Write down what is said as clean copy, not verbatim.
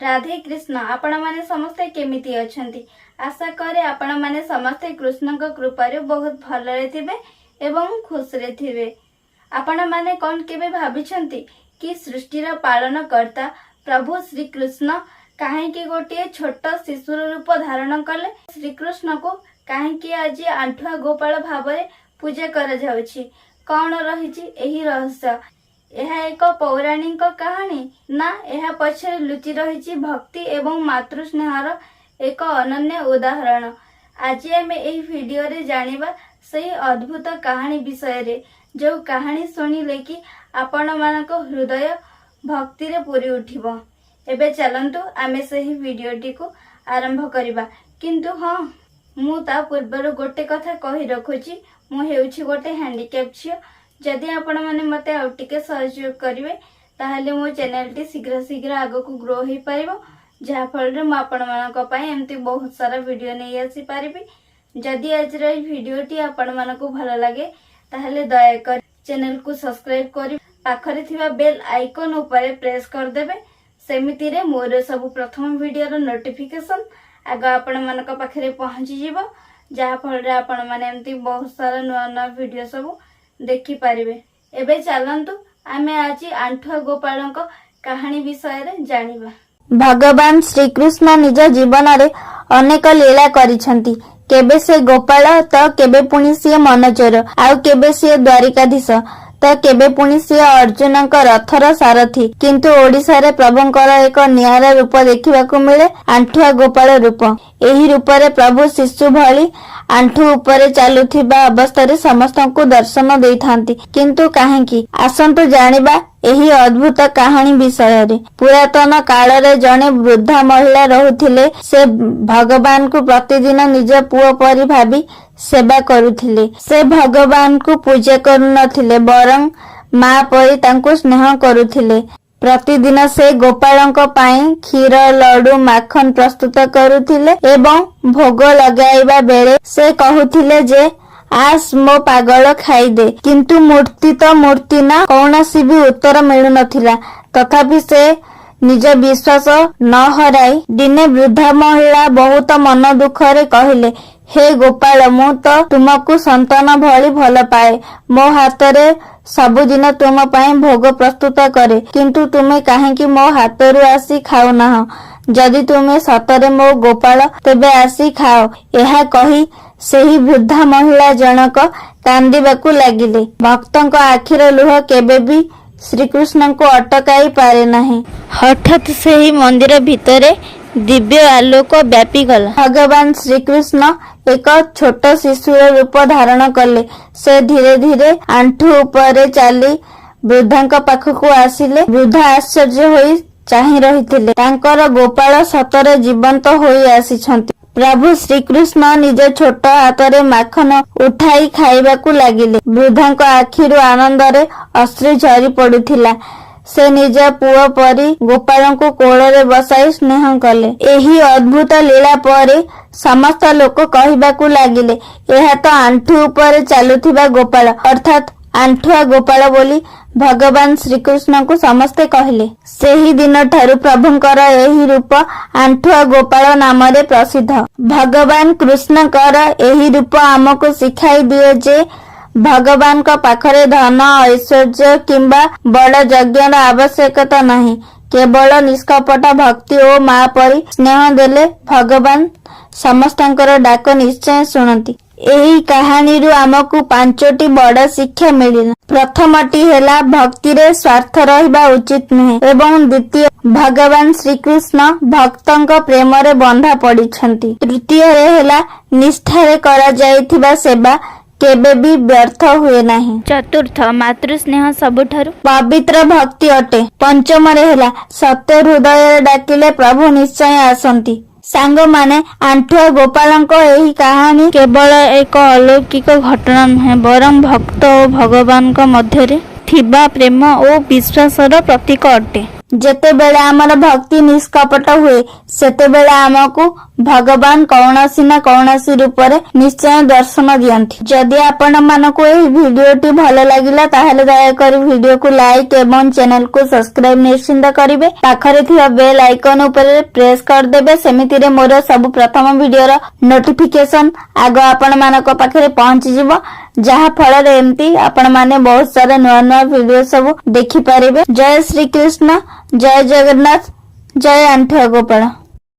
राधे कृष्ण आपण माने समस्ते केमिति अछंती। आशा करे आपण माने समस्ते कृष्ण को कृपारे बहुत भलरे थिबे एवं खुश रे थिबे। आपण माने कोन केबे भाबिछंती कि सृष्टिर पालन करता प्रभु श्री कृष्ण काहे कि गोटे छोट शिशुर रूप धारण कले। श्री कृष्ण को काहे कि आज आंठुआ गोपाल भावरे पूजा करा जाउछि। कोन रहिछि एही रहस्य? यह एक पौराणिक कहानी ना यह पछरे लुचि रही भक्ति एवं मातृ स्नेहर एक अनन्य उदाहरण। आज आम यही वीडियो रे जानिबा सही अद्भुत कहानी विषय रे, जो कहानी सुनिले कि आपण मानक हृदय भक्ति रे पूरी उठिबो। एबे चलंतु आमे सही वीडियोटी को आरंभ करिबा। किंतु हाँ, मु ता पूर्वर गोटे कथा कहि रखुची। मु हेउछि गोटे हैंडीकैप छियो। जदि आपण माने मते आउ टिके सहयोग करिवे ताहले मो चैनल टी शीघ्र शीघ्र आगो को ग्रो ही पारिबो, जहा फल रे म आपण मानक पय एम्ति बहुत सारा वीडियो नै आसी पारिबी। जदि आज रे वीडियो टी आपण मानक भलो लागे ताहले दया कर चैनल को सब्सक्राइब करि पाखरे थिबा बेल आइकन ऊपर प्रेस कर देबे। सेमिति रे मोर सब प्रथम वीडियो रो नोटिफिकेशन आगो आपण मानक पाखरे पहुंची जिवो, जहा फल रे आपण माने एम्ति बहुत सारा नवा नवा वीडियो सब देखि पारिबे। एबे चलंतु आमे आज आंठुआ गोपालक कहानी विषय रे जानिबा। भगवान श्री कृष्ण निज जीवन रे अनेक लीला करिसंती। केबे से गोपाल तो केबे पुनी से मनचोर, आउ केबे से द्वारिकाधीश तो केबे पुनी से अर्जुन रथर सारथी। किंतु ओडिशा रे प्रभुंकर एक नियारा रूप देखिबाकू मिले, आंठुआ गोपाल रूप। एही रूप रे प्रभु शिशु भली आंठु ऊपर चालुथिबा अवस्था समस्तଙ୍କୁ दर्शन देइथांती। किंतु काहेकि? आसंतु जानिबा एही अद्भुत कहानी विषय रे। पुरातन काल रे जने वृद्धा महिला रहुथिले। से भगवान को प्रतिदिन निज पुओ परि भाबी सेवा करुथिले। से भगवान को पूजा करुनथिले, बरं मां परि तांको स्नेह करुथिले। प्रतिदिन से गोपालଙ୍କ ପାଇଁ କ୍ଷୀର, ଲଡୁ, ମାଖନ ପ୍ରସ୍ତୁତ କରୁଥିଲେ ଏବଂ ଭୋଗ ଲଗାଇବା ବେଳେ ସେ କହୁଥିଲେ ଯେ ଆସ ମୋ ପାଗଳ ଖାଇଦେ। କିନ୍ତୁ ମୂର୍ତ୍ତି ତ ମୂର୍ତ୍ତି ନା, କୌଣସି ବି ଉତ୍ତର ମିଳୁନଥିଲା। ତଥାପି ସେ ନିଜ ବିଶ୍ୱାସ ନ ହରାଇ ଦିନେ ବୃଦ୍ଧା ମହିଳା ବହୁତ ମନ ଦୁଃଖରେ କହିଲେ, हे गोपाल, मु तो तुमको संतान भली भल पाए। मो हातरे सबुदिन तुम पाई भोग प्रस्तुत करे, किंतु तुमे काहेकि मो हातरू आसी खाऊ ना? जदि तुमे सतरे मो गोपाल तेबे आसी खाओ। एहा कही सेही वृद्धा महिला जनक कांदिबाकू लागिले। भक्तଙ୍କ आखिर लुह केबे भी श्रीकृष्ण को अटकाई पारे नाही। हठात सेही मंदिर भितरे दिव्य आलोक व्यापी गला। भगवान श्रीकृष्ण एक छोट शिशुर रूप धारण कले। से धीरे धीरे आंठु ऊपर चली वृद्धांक पाखकू आसिले। वृद्धा आश्चर्य होई चाहि रहिथिले। तांकर गोपाल सतरे जीवंत होई आसिछंती। प्रभु श्रीकृष्ण निज छोट हातरे माखन उठाई खाइबाकू लागिले। वृद्धांक आखिरु आनंदरे अश्रु झरी पडुथिला। से निज पुओ परी गोपालଙ୍କୁ कोଳରେ बसाई स्नेह कले। एही अद्भुत लीला परे समस्त लोक कहिबाकू लागिले, एहा तो आंठु ऊपर चालुथिबा गोपाल, अर्थात आंठुआ गोपाल बोली भगवान श्रीकृष्ण को समस्ते कहले। सेही दिन ठारू प्रभुंकर एही रूप आंठुआ गोपाल नाम रे प्रसिद्ध। भगवान कृष्णकर एही रूप आमको सिखाई दिए जे भगवान का पाखरे धन, ऐश्वर्य किंबा बड़ यज्ञर आवश्यकता नहीं। केवल निष्कपट भक्ति और मां परी स्नेह देले भगवान समस्तंकर डाक निश्चय सुनती। एही कहानी रु आमको पांचटी बड़ शिक्षा मिलिला। प्रथमटी हेला भक्ति रे स्वार्थ रहिबा उचित नहीं, एवं द्वितीय भगवान श्रीकृष्ण भक्तंक प्रेम रे बंधा पड़िछंती। तृतीय रे हेला निष्ठा रे करा जाइथिबा सेवा केबे भी व्यर्थ हुए नहीं। चतुर्थ मातृ स्नेह सबुठारु पवित्र भक्ति अटे। पंचम रे हेला सत्य हृदय डाकिले प्रभु निश्चय आसंती। सांग माने आंठुआ गोपालଙ୍କ एही कहानी केवल एक अलौकिक घटना नुहे, बरं भक्त और भगवान मध्य ଥିବା ପ୍ରେମ ଓ ବିଶ୍ୱାସର ପ୍ରତୀକ ଅଟେ। ଯେତେବେଳେ ଆମର ଭକ୍ତି ନିଷ୍କପଟ ହୁଏ ସେତେବେଳେ ଆମକୁ ଭଗବାନ କୌଣସି ନା କୌଣସି ରୂପରେ ନିଶ୍ଚୟ ଦର୍ଶନ ଦିଅନ୍ତି। ଯଦି ଆପଣ ମାନଙ୍କୁ ଏହି ଭିଡିଓଟି ଭଲ ଲାଗିଲା ତାହେଲେ ଦୟାକରି ଭିଡିଓକୁ ଲାଇକ୍ ଏବଂ ଚ୍ୟାନେଲକୁ ସବସ୍କ୍ରାଇବ ନିଶ୍ଚିନ୍ତ କରିବେ। ପାଖରେ ଥିବା ବେଲ୍ ଆଇକନ ଉପରେ ପ୍ରେସ୍ କରିଦେବେ। ସେମିତିରେ ମୋର ସବୁ ପ୍ରଥମ ଭିଡିଓର ନୋଟିଫିକେସନ ଆଗ ଆପଣ ମାନଙ୍କ ପାଖରେ ପହଞ୍ଚିଯିବ, ଯାହା ଫଳରେ ଏମିତି ଆପଣ ମାନେ ବହୁତ ସାରା ନୂଆ ନୂଆ ଭିଡିଓ ସବୁ ଦେଖିପାରିବେ। ଜୟ ଶ୍ରୀକୃଷ୍ଣ, ଜୟ ଜଗନ୍ନାଥ, ଜୟ ଆଣ୍ଠୁଆ ଗୋପାଳ।